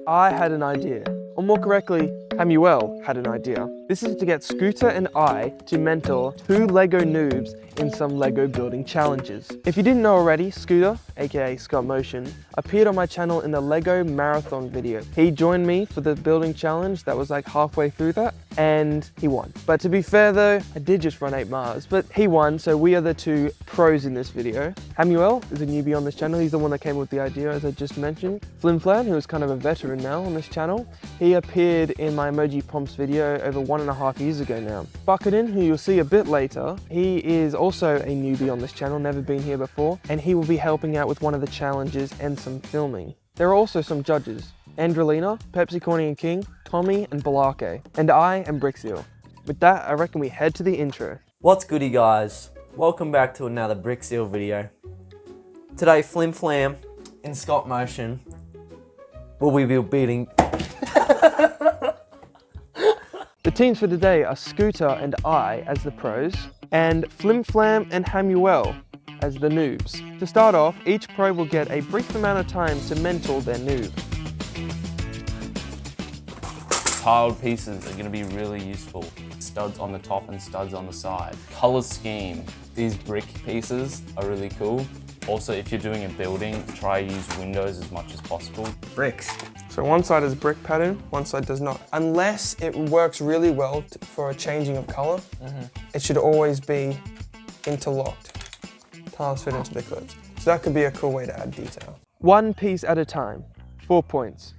I had an idea, or more correctly, Hamuel had an idea. This is to get Scooter and I to mentor two LEGO noobs in some LEGO building challenges. If you didn't know already, Scooter, aka Scott Motion, appeared on my channel in the LEGO marathon video. He joined me for the building challenge that was like halfway through that, and he won. But to be fair though, I did just run 8 miles, but he won, so we are the two pros in this video. Hamuel is a newbie on this channel. He's the one that came up with the idea, as I just mentioned. Flimflam, who is kind of a veteran now on this channel, he appeared in my Emoji Pomps video over 1.5 years ago now. Bucketin, who you'll see a bit later, he is also a newbie on this channel, never been here before, and he will be helping out with one of the challenges and some filming. There are also some judges: Andrelina, Pepsi Corny and King, Tommy and Balake, and I am Brickseal. With that, I reckon we head to the intro. What's goody guys? Welcome back to another Brickseal video. Today, Flimflam and Scott Motion will be beating... The teams for today are Scooter and I as the pros, and Flimflam and Hamuel as the noobs. To start off, each pro will get a brief amount of time to mentor their noob. Tiled pieces are going to be really useful. Studs on the top and studs on the side. Color scheme. These brick pieces are really cool. Also, if you're doing a building, try use windows as much as possible. Bricks. So one side is brick pattern, one side does not. Unless it works really well for a changing of color, it should always be interlocked. Tiles fit into the clips. So that could be a cool way to add detail. One piece at a time, 4 points.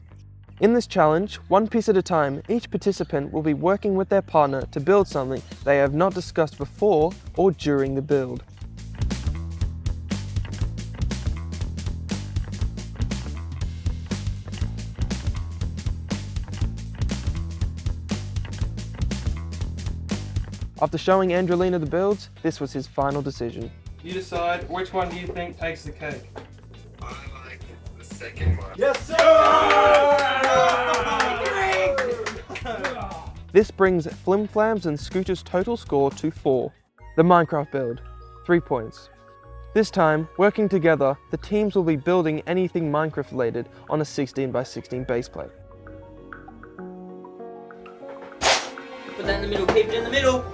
In this challenge, one piece at a time, each participant will be working with their partner to build something they have not discussed before or during the build. After showing Andrelina the builds, this was his final decision. You decide, which one do you think takes the cake? I like the second one. Yes, sir! This brings Flimflam's and Scooter's total score to 4. The Minecraft build, 3 points. This time, working together, the teams will be building anything Minecraft related on a 16x16 base plate. Put that in the middle, keep it in the middle.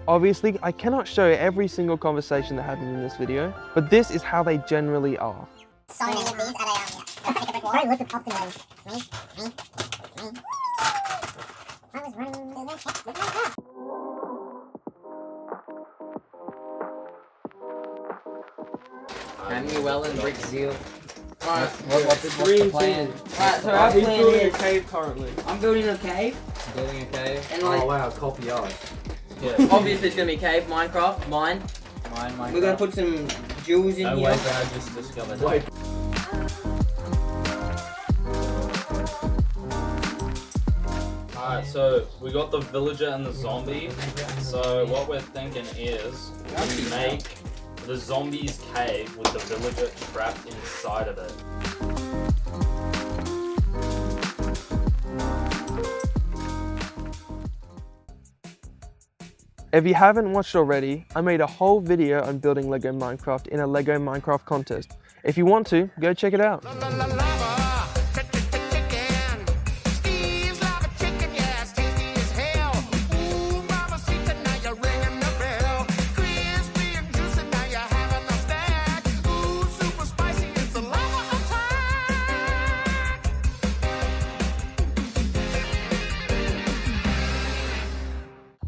Obviously, I cannot show every single conversation that happened in this video, but this is how they generally are. So many of these are they Very look of optimism. Me. I was running the check with my car. Hamuel and Brickseal. Alright, What's the plan? Alright, so our he's plan building a is, cave currently. I'm building a cave, Building a cave. and like, wow, copy art. yeah, obviously it's gonna be a cave, Minecraft, mine. We're gonna put some jewels in here. I just discovered that. Alright, so we got the villager and the zombie. So what we're thinking is we make the zombie's cave with the villager trapped inside of it. If you haven't watched already, I made a whole video on building LEGO Minecraft in a LEGO Minecraft contest. If you want to, go check it out.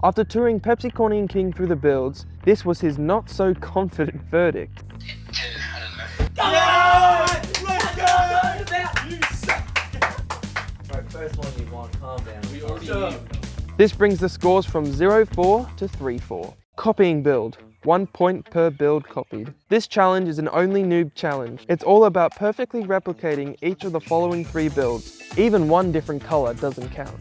After touring Pepsi Corny and King through the builds, this was his not so confident verdict. Let's go! You suck! Right, first one you want, calm down. We already knew. This brings the scores from 0-4 to 3-4. Copying build, 1 point per build copied. This challenge is an only noob challenge. It's all about perfectly replicating each of the following 3 builds. Even one different color doesn't count.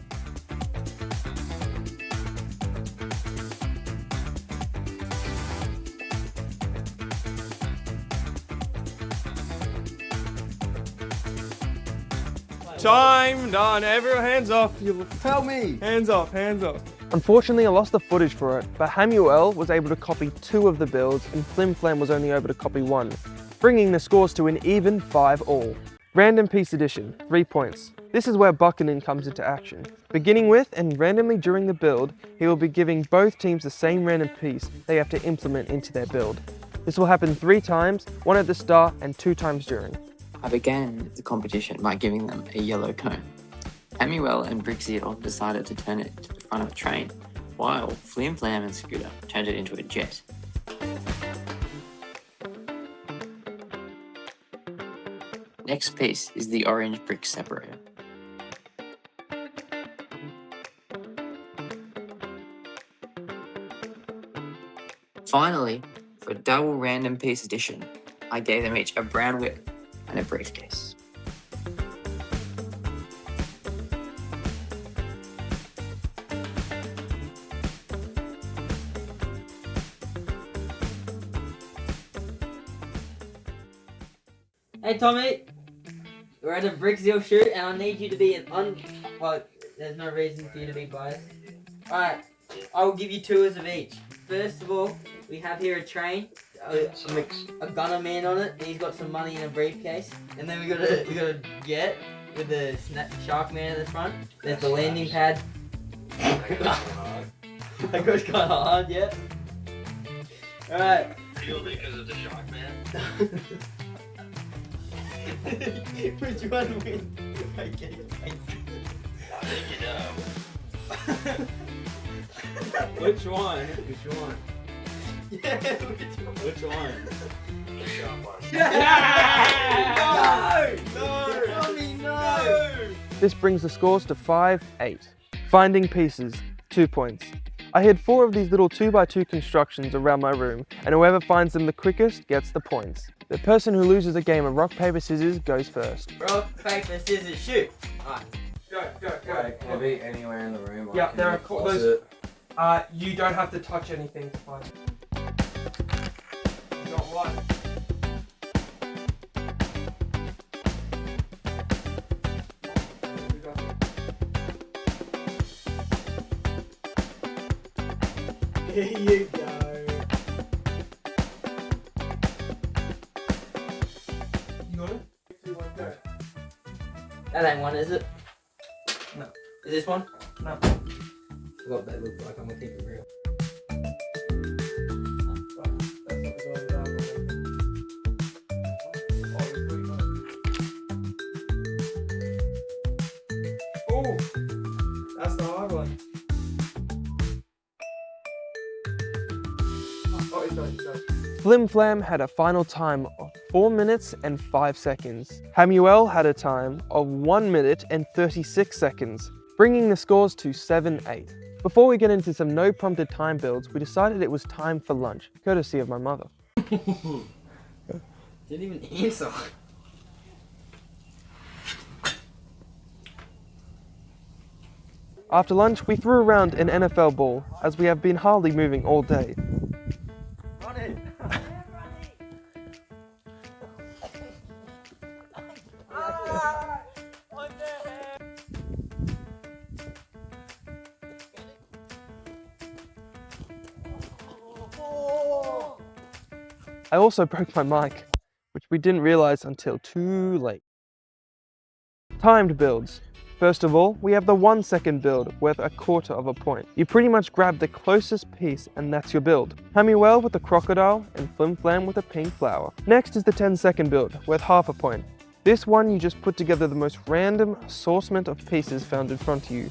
Time done. Everyone hands off. Tell me. Hands off, hands off. Unfortunately, I lost the footage for it, but Hamuel was able to copy 2 of the builds and Flim Flam was only able to copy 1, bringing the scores to an even 5-all. Random piece addition, 3 points. This is where Buchanan comes into action. Beginning with and randomly during the build, he will be giving both teams the same random piece they have to implement into their build. This will happen 3 times, 1 at the start and 2 times during. I began the competition by giving them a yellow cone. Hamuel and Brixie decided to turn it to the front of a train, while Flim Flam and Scooter turned it into a jet. Next piece is the orange brick separator. Finally, for double random piece addition, I gave them each a brown whip and a briefcase. Hey Tommy, we're at a brick zeal shoot and I need you to be well, there's no reason for you to be biased. Alright, I will give you 2 of each. First of all, we have here a train, a gunner man on it, and he's got some money in a briefcase. And then we got a jet with the shark man at the front. There's the landing pad. That goes kind of hard, yeah. Alright. Feel because of the shark man? Which one wins? I think you know. Which one? Which one? Yeah, which one? The shark one. No! Tommy, no! This brings the scores to 5-8. Finding pieces, 2 points. I hid 4 of these little 2x2 constructions around my room, and whoever finds them the quickest gets the points. The person who loses a game of rock, paper, scissors goes first. Rock, paper, scissors, shoot! Alright. Go. Can it be anywhere in the room? Yeah, there are those. it. You don't have to touch anything to find it. Not one. Here you go. You got it? 3, 2, 1, go. That ain't one, is it? No. Is this one? No. What they look like, I'm gonna keep it real. Oh, that's the hard one. Oh, it's done, it's done. Flim Flam had a final time of 4 minutes and 5 seconds. Hamuel had a time of 1 minute and 36 seconds, bringing the scores to 7-8. Before we get into some no prompted time builds, we decided it was time for lunch, courtesy of my mother. Didn't even answer. After lunch, we threw around an NFL ball, as we have been hardly moving all day. Run it! I also broke my mic, which we didn't realize until too late. Timed builds. First of all, we have the 1 second build worth 1/4 of a point. You pretty much grab the closest piece and that's your build. Hamuel with a crocodile and Flim Flam with a pink flower. Next is the 10-second build worth 1/2 a point. This one you just put together the most random assortment of pieces found in front of you.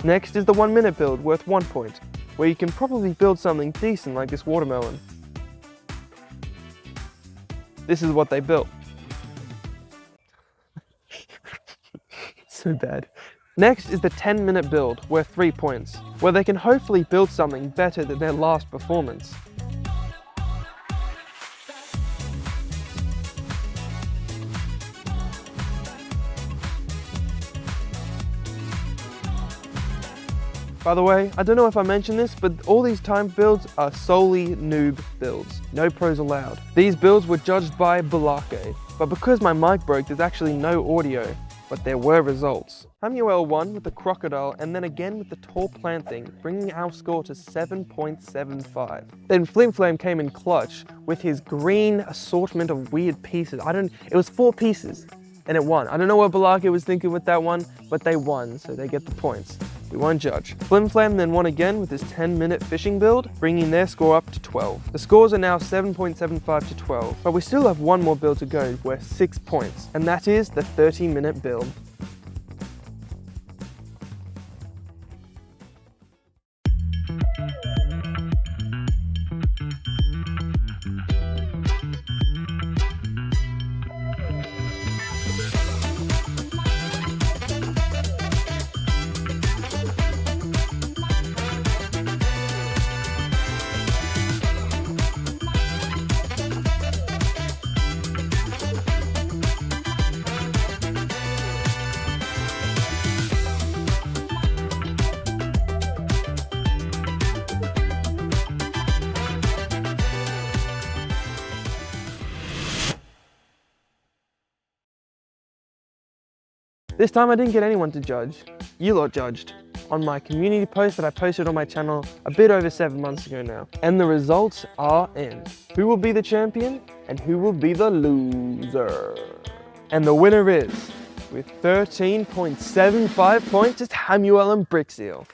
Next is the 1 minute build worth 1 point, where you can probably build something decent like this watermelon. This is what they built. So bad. Next is the 10-minute build worth 3 points, where they can hopefully build something better than their last performance. By the way, I don't know if I mentioned this, but all these time builds are solely noob builds. No pros allowed. These builds were judged by Balake, but because my mic broke, there's actually no audio, but there were results. Samuel won with the crocodile and then again with the tall plant thing, bringing our score to 7.75. Then Flim Flam came in clutch with his green assortment of weird pieces. It was 4 pieces and it won. I don't know what Balake was thinking with that one, but they won, so they get the points. We won't judge. Flim Flam then won again with his 10-minute fishing build, bringing their score up to 12. The scores are now 7.75 to 12, but we still have one more build to go worth 6 points, and that is the 30-minute build. This time I didn't get anyone to judge. You lot judged on my community post that I posted on my channel a bit over 7 months ago now. And the results are in. Who will be the champion and who will be the loser? And the winner is, with 13.75 points, it's Samuel and Brixil.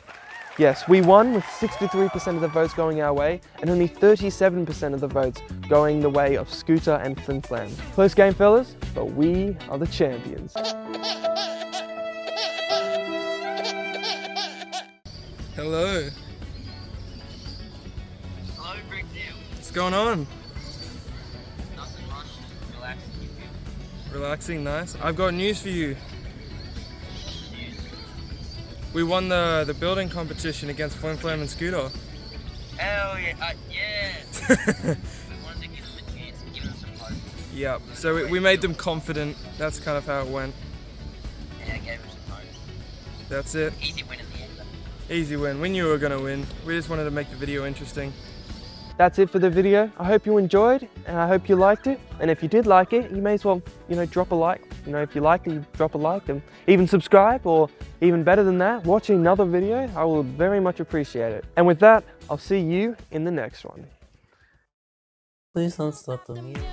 Yes, we won with 63% of the votes going our way and only 37% of the votes going the way of Scooter and Flim Flam. Close game, fellas, but we are the champions. Hello. Hello, Brick Deal. What's going on? Nothing much, just relaxing, you feel? Relaxing, nice. I've got news for you. We won the building competition against Flim Flam and Scooter. Hell yeah, yeah! We wanted to give them a chance and give them some hope. Yep, so we made them confident. That's kind of how it went. Yeah, gave them some hope. That's it. Easy win in the end. Easy win. We knew we were going to win. We just wanted to make the video interesting. That's it for the video. I hope you enjoyed and I hope you liked it. And if you did like it, you may as well, drop a like. If you liked it, you drop a like and even subscribe, or even better than that, watch another video. I will very much appreciate it. And with that, I'll see you in the next one. Please don't stop the music.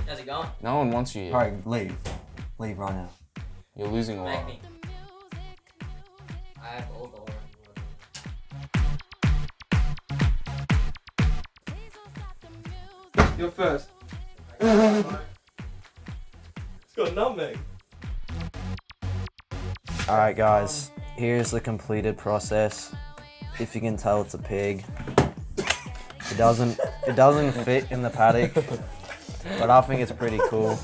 How's it going? No one wants you here. Alright, leave. Leave right now. You're losing a lot. Make me. I have all the orange. You're first. It's got nutmeg. Alright guys, here's the completed process. If you can tell, it's a pig. It doesn't fit in the paddock, but I think it's pretty cool.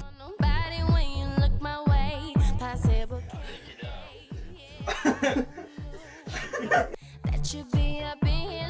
That you be up in